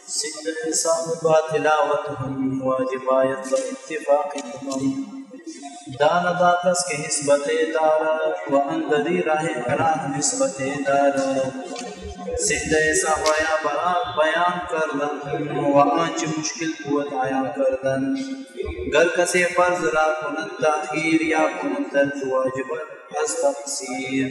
سجدہ سہو با تلاوت ہم واجب آیت و اتفاق ہم دان دا کس کے نسبت دار و اندری راہ کراہ نسبت دار سجدہ سہو یا بیان کردن و آنچ مشکل قوت آیا کردن گر کسی فرض را کنن تاخیر یا کنن ترک واجب از تقصیر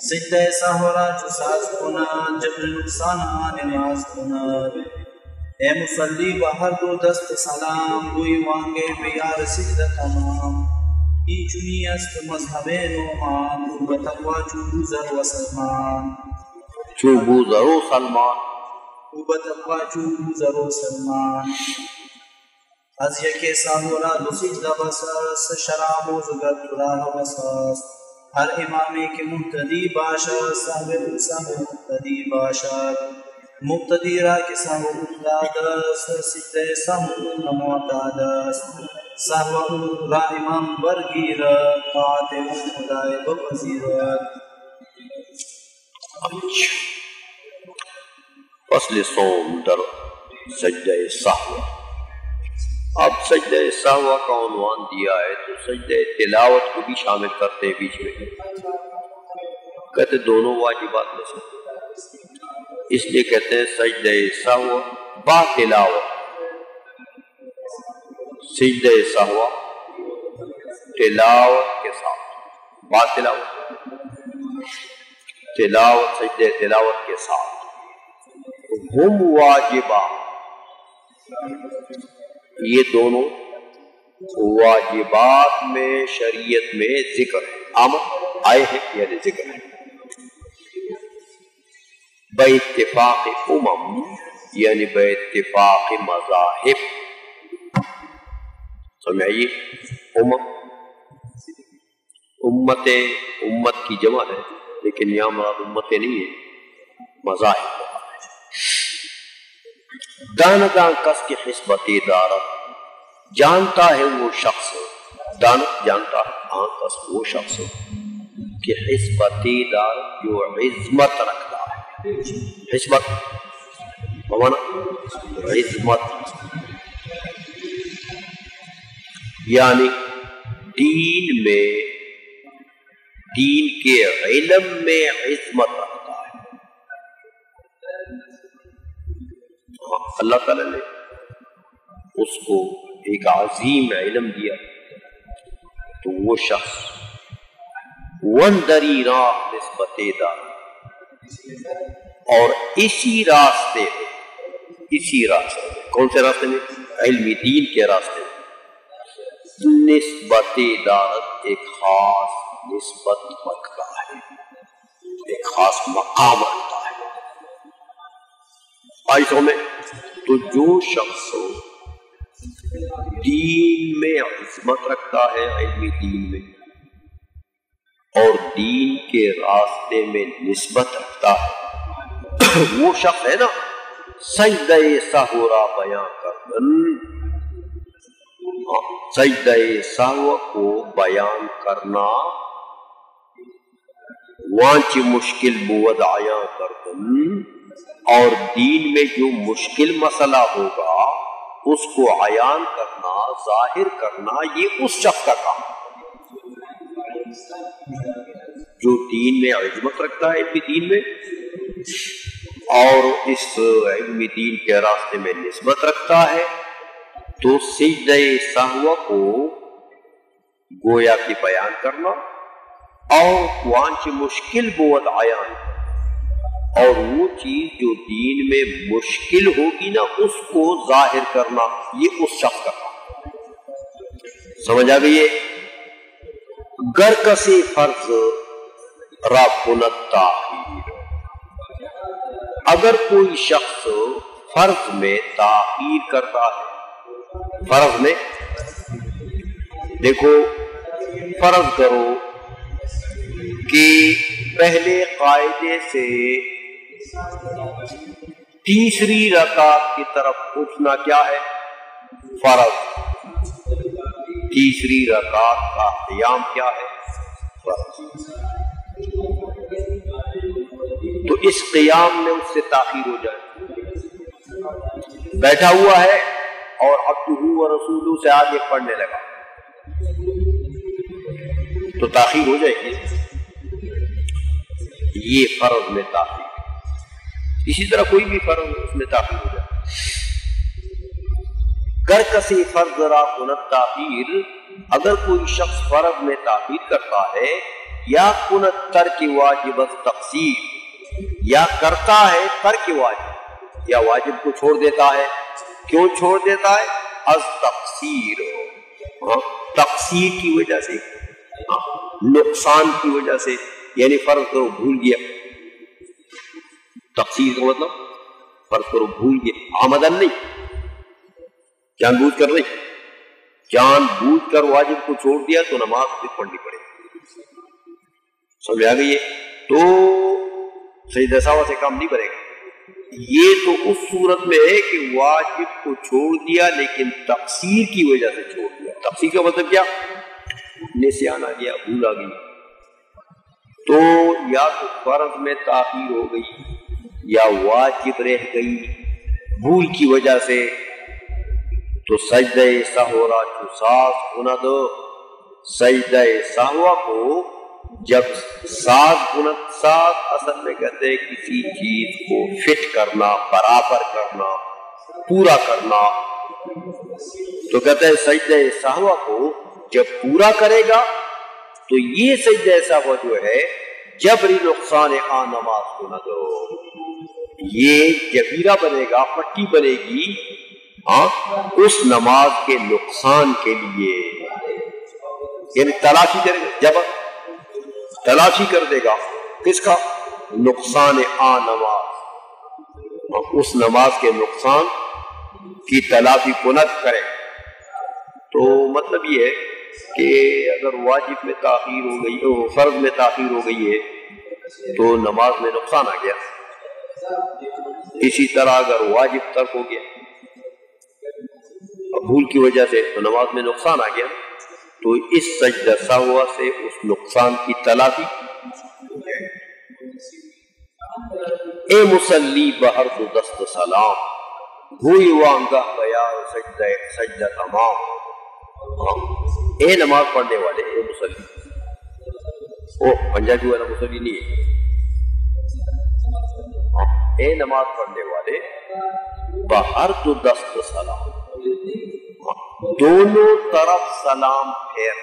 سجدہ سہو را چساز کنن جب نقصان نماز کنن اے مصلی بہر دو دست سلام گوئی وانگے بیار سجدہ تمام ای چنی است مذہب نومان بتقوی چوبوزر و سلمان چوبوزر و سلمان بتقوی چوبوزر و سلمان از یکی سہو را دو سجدہ بساس شراب و زگر تراہ بساس ہر امامی کے مقتدی باشد سہو مقتدی باشد مقتدی را کے سہو افتاد است سجدہ سہو نمعتاد است سہو را امام برگیرد طاعت خدای بپذیرد. فصل صوم در سجدہ سہو. اب سجدہ سہو کا عنوان دیا ہے تو سجدہ تلاوت کو بھی شامل کرتے ہیں بیچ میں. کہتے دونوں واجبات میں سے اس لیے کہتے ہیں سجدہ سہو با تلاوت. سجدہ سہو تلاوت کے ساتھ با تلاوت تلاوت سجدہ تلاوت کے ساتھ ہم واجبہ یہ دونوں واجبات میں شریعت میں ذکر ہے آمد آئے ہیں یعنی ذکر ہے باتفاق امم یعنی باتفاق مذاہب. سمجھئیے امم امت کی جمع ہے لیکن یہاں مراد امتیں نہیں ہے مذاہب. داندان کس کی حسبت دارت جانتا ہے وہ شخص دانت جانتا ہے آن کس وہ شخص کہ حسبت دارت جو عظمت رکھتا ہے. حسبت عظمت یعنی دین کے علم میں عظمت رکھتا ہے. اللہ تعالی نے اس کو ایک عظیم علم دیا تو وہ شخص وندری راہ نسبت دار اور اسی راستے کون سے راستے میں علمی دین کے راستے میں نسبت دارت ایک خاص نسبت رکھتا ہے ایک خاص مقام رکھتا ہے. آئیسوں میں تو جو شخص دین میں عظمت رکھتا ہے علمی دین میں اور دین کے راستے میں نسبت رکھتا ہے وہ شخص ہے نا سجدہ سہو را بیان کردن سجدہ سہو کو بیان کرنا وانچ مشکل بود عیاں کردن اور دین میں جو مشکل مسئلہ ہوگا اس کو عیان کرنا ظاہر کرنا یہ اس شخص کا کام جو دین میں عظمت رکھتا ہے علمی دین میں اور اس علمی دین کے راستے میں نسبت رکھتا ہے تو سجدہ سہو کو گویا کی بیان کرنا اور وانچ مشکل بود عیان اور وہ چیز جو دین میں مشکل ہوگی نا اس کو ظاہر کرنا یہ اس شخص کا کام. سمجھ آ گئی ہے. گر کسی فرض را کند تاخیر اگر کوئی شخص فرض میں تاخیر کرتا ہے فرض میں دیکھو فرض کرو کہ پہلے قاعدے سے تیسری رکعت کی طرف اٹھنا کیا ہے فرض. تیسری رکعت کا قیام کیا ہے فرض. تو اس قیام میں اس سے تاخیر ہو جائے. بیٹھا ہوا ہے اور عبدہ و رسولہ سے آگے پڑھنے لگا تو تاخیر ہو جائے گی. یہ فرض میں تاخیر. اسی طرح کوئی بھی فرض اس میں تاخیر ہو جائے. گر کسی فرض را کنت تاخیر، اگر کوئی شخص فرض میں تاخیر کرتا ہے، یا کنت ترک واجب تقصیر، یا کرتا ہے ترک واجب، یا واجب کو چھوڑ دیتا ہے. کیوں چھوڑ دیتا ہے؟ از تقصیر، تقصیر کی وجہ سے، نقصان کی وجہ سے. یعنی فرض کرو بھول گیا، تقصیر کا مطلب فرض کرو بھول گیا، آمدن نہیں، جان بوجھ کر نہیں، جان بوجھ کر واجب کو چھوڑ دیا تو نماز بھی پڑھنی پڑے گی. سمجھ آ گئی ہے؟ تو سجدہ سہو سے کام نہیں کرے گا. یہ تو اس صورت میں ہے کہ واجب کو چھوڑ دیا لیکن تقصیر کی وجہ سے چھوڑ دیا. تقصیر کا مطلب کیا؟ نسیان آ گیا، بھول آ گئی. تو یا تو فرض میں تاخیر ہو گئی یا واجب رہ گئی بھول کی وجہ سے، تو سجدہ سہو را چو ساز کند، سجدہ سہو کو جب ساز کند، ساز اصل میں کہتے ہیں کسی چیز کو فٹ کرنا، برابر کرنا، پورا کرنا. تو کہتے ہیں سجدہ سہو کو جب پورا کرے گا تو یہ سجدہ سہو جو ہے جبری نقصان آن نماز کو نہ دو، یہ جبیرہ بنے گا، پٹی بنے گی اس نماز کے نقصان کے لیے. یعنی تلافی کرے گا، جبر تلافی کر دے گا کس کا؟ نقصان آن نماز، اس نماز کے نقصان کی تلافی کنت کرے. تو مطلب یہ ہے کہ اگر واجب میں تاخیر ہو گئی، فرض میں تاخیر ہو گئی ہے تو نماز میں نقصان آ گیا. اسی طرح اگر واجب ترک ہو گیا بھول کی وجہ سے تو نماز میں نقصان آ گیا. تو اس سجدہ سہو سے اس نقصان کی تلافی. اے مسلی بہر دو دست سلام، ہوئی وانگاہ بیار سجدہ تمام. اے نماز پڑھنے والے، اے مسلی، پنجابی والا مسلی نہیں ہے، اے نماز پڑھنے والے بہر دو دست سلام، دونوں طرف سلام پھیر.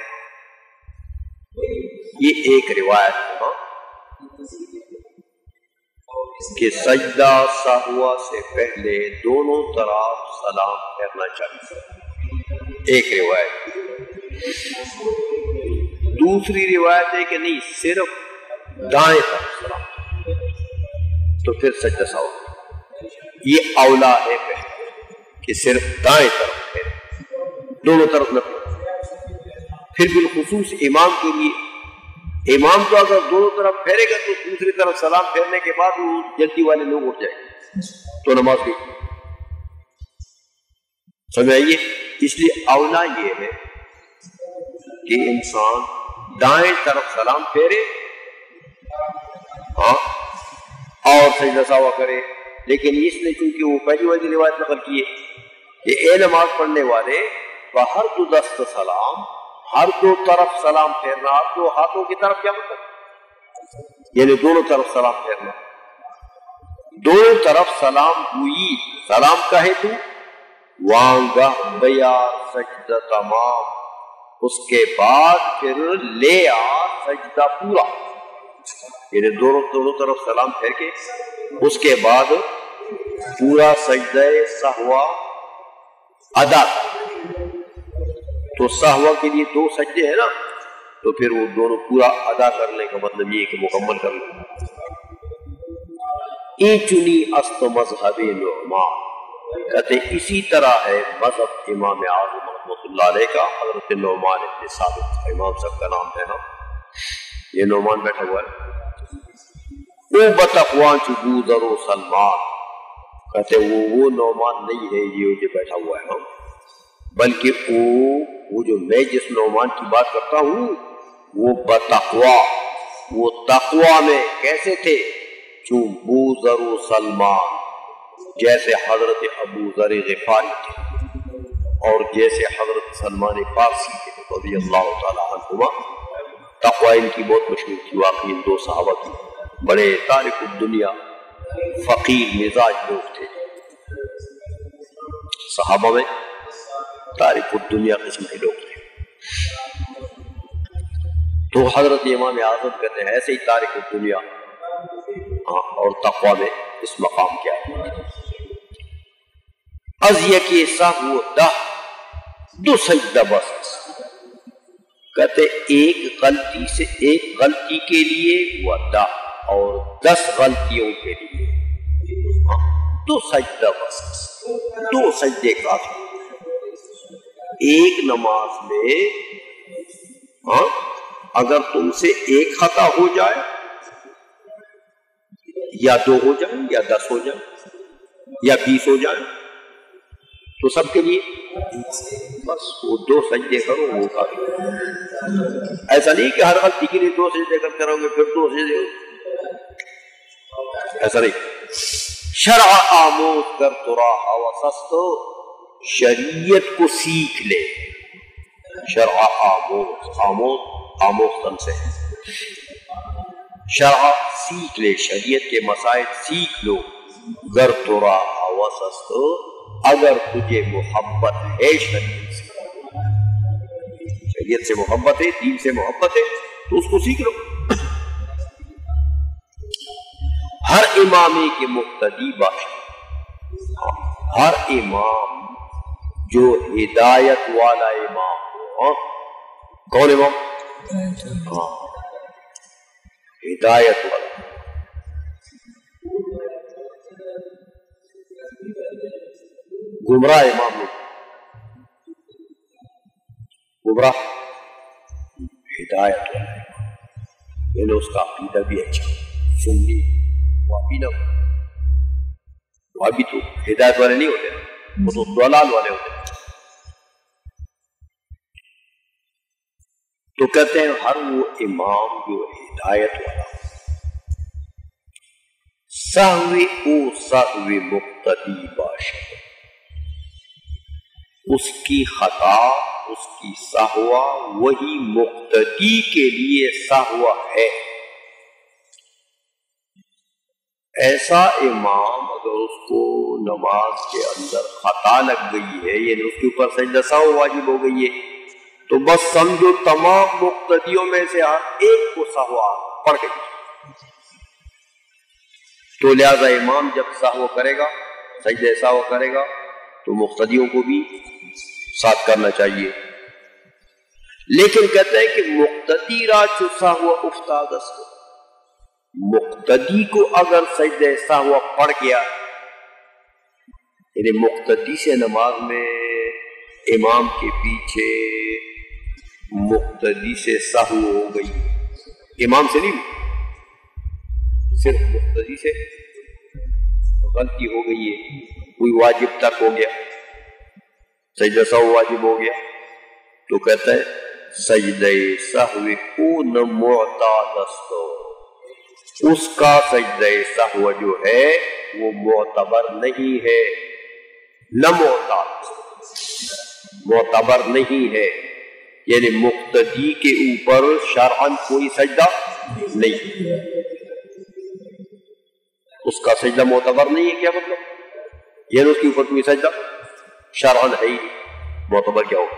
یہ ایک روایت ہے کہ سجدہ سہو سے پہلے دونوں طرف سلام پھیرنا چاہیے. ایک روایت. دوسری روایت ہے کہ نہیں، صرف دائیں طرف سلام، تو پھر سجدہ سہو. یہ اولا ہے پہلے کہ صرف دائیں طرف پھیرے، دونوں طرف نہ پھیرے. پھر بالخصوص امام کے لیے، امام تو اگر دونوں طرف پھیرے گا تو دوسری طرف سلام پھیرنے کے بعد وہ جلدی والے لوگ اٹھ جائیں گے تو نماز گئی. سمجھائیے؟ اس لیے اولا یہ ہے کہ انسان دائیں طرف سلام پھیرے اور سجدہ سہو کرے. لیکن اس نے چونکہ وہ پہلی والی روایت نقل کی ہے کہ اے نماز پڑھنے والے بہر دو دست سلام، ہر دو طرف سلام پھیرنا. ہر دو ہاتھوں کی طرف کیا مطلب؟ یعنی دونوں طرف سلام پھیرنا. دونوں طرف سلام ہوئی، سلام کہے تو وانگاہ بیا سجدہ تمام، اس کے بعد پھر لے آ سجدہ پورا. یعنی دونوں طرف سلام پھیر کے اس کے بعد پورا سجدہ سہو ادا. تو سہو کے لیے دو سجدے ہیں نا، تو پھر وہ دونوں پورا ادا کرنے کا مطلب یہ کہ مکمل کر لیں. ای چنی است مذہب نعمان، کہتے اسی طرح ہے مذہب امام اعظم رحمۃ اللہ علیہ کا، حضرت نعمان ابن ثابت. امام صاحب کا نام ہے نا، یہ نعمان بیٹھا ہوا ہے. او بتقوان چبو ذرو سلمان، کہتے وہ نعمان نہیں ہے یہ جو بیٹھا ہوا ہے، بلکہ وہ جو میں جس نعمان کی بات کرتا ہوں وہ بتقوا، وہ تقوا میں کیسے تھے؟ چون بوذر و سلمان جیسے حضرت ابو ذر غفاری تھے اور جیسے حضرت سلمان فارسی تھے رضی اللہ تعالی عنہما. تقوی ان کی بہت مشہور تھی. واقعی ان دو صحابہ کی بڑے تارک الدنیا فقیر مزاج لوگ تھے. صحابہ میں تارک الدنیا قسم کے لوگ تھے. تو حضرت امام اعظم کہتے ہیں ایسے ہی تارک الدنیا اور تقوی میں اس مقام کیا ہے. از یکی سہو دہ دو سجدہ بس. کہتے ایک غلطی کے لیے وہ دہ اور 10 غلطیوں کے لیے 2 سجدہ بس. 2 سجدے کافی. ایک نماز میں اگر تم سے ایک خطا ہو جائے یا 2 ہو جائیں یا 10 ہو جائیں یا 20 ہو جائیں تو سب کے لیے بس وہ 2 سجدے کرو وہ کافی. ایسا نہیں کہ ہر غلطی کے لیے 2 سجدے کرتے رہو گے پھر 2 سجدے ایسا نہیں. شرع آموز کر تو راہ وسستو شریعت کو سیکھ لے. شرع آموز تن سے شرع سیکھ لے شریعت کے مسائل سیکھ لو. گر تو راہ وسستو اگر تجھے محبت ہے شریعت سے محبت ہے دین سے محبت ہے تو اس کو سیکھ لو. ہر امام کے مقتدی باشد. ہر امام جو ہدایت والا امام ہو. کون امام؟ ہدایت والا. گمراہ امام نہیں. گمراہ ہدایت والا امام یعنی اس کا عقیدہ بھی اچھا سنی. وابی نہ وابی تو ہدایت والے نہیں ہوتے وہ تو ضلال والے ہوتے. تو کہتے ہیں ہر وہ امام جو ہدایت والا سہوی او سہوی مقتدی باشد. اس کی خطا اس کی سہوا وہی مقتدی کے لیے سہوا ہے. ایسا امام اگر اس کو نماز کے اندر خطا لگ گئی ہے یعنی اس کے اوپر سجدہ سہو واجب ہو گئی ہے تو بس سمجھو تمام مقتدیوں میں سے ہر ایک کو سہوا پڑ گئی. تو لہذا امام جب سہو کرے گا سجدہ سہو کرے گا تو مقتدیوں کو بھی ساتھ کرنا چاہیے. لیکن کہتے ہیں کہ مقتدی را چو سہو افتاد است. مقتدی کو اگر سجدہ سہو پڑ گیا یعنی مقتدی سے نماز میں امام کے پیچھے مقتدی سے سہو ہو گئی. امام سے نہیں صرف مقتدی سے غلطی ہو گئی ہے. کوئی واجب تک ہو گیا سجدہ سہو واجب ہو گیا تو کہتا ہے سجدہ سہو کون معتاد است. اس کا سجدہ سہو جو ہے وہ معتبر نہیں ہے. نہ معتبر نہیں ہے یعنی مقتدی کے اوپر شرعاً کوئی سجدہ نہیں. اس کا سجدہ معتبر نہیں ہے. کیا مطلب؟ یعنی اس کے اوپر کوئی سجدہ شرعاً ہے ہی معتبر کیا ہوگا؟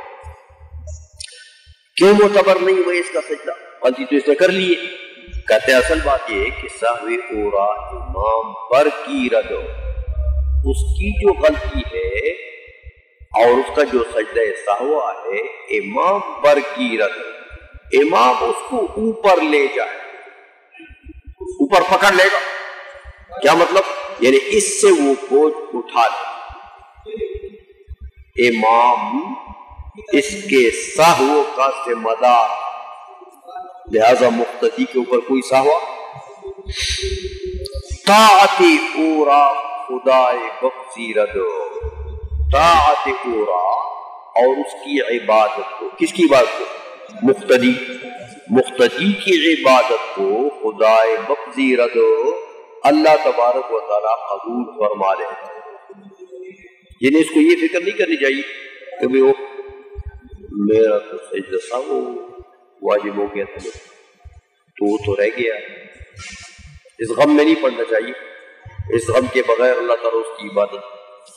کیوں معتبر نہیں ہوئے اس کا سجدہ؟ غلطی تو اس نے کر لی ہے. کہتے ہیں اصل بات یہ ہے کہ سہو اورا امام پر کی رد اس کی جو غلطی ہے اور اس کا جو سجدہ سہو ہے امام پر کی رد. امام اس کو اوپر لے جائے اوپر پکڑ لے گا. کیا مطلب؟ یعنی اس سے وہ بوجھ اٹھا لے. امام اس کے سہو کا ذمہ دار لہذا مقتدی کے اوپر کوئی سہوا. طاعت اورا خدائے بپذیرد. طاعت اورا اور اس کی عبادت کو. کس کی عبادت کو؟ مقتدی کی عبادت کو خدائے بپذیرد اللہ تبارک و تعالیٰ قبول فرما لے. یعنی اس کو یہ فکر نہیں کرنی چاہیے کہ وہ میرا تو سجدہ تھا وہ واجب ہو گیا تھا تو وہ تو رہ گیا. اس غم میں نہیں پڑنا چاہیے. اس غم کے بغیر اللہ تعالیٰ اس کی عبادت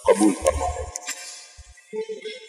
قبول فرما لے.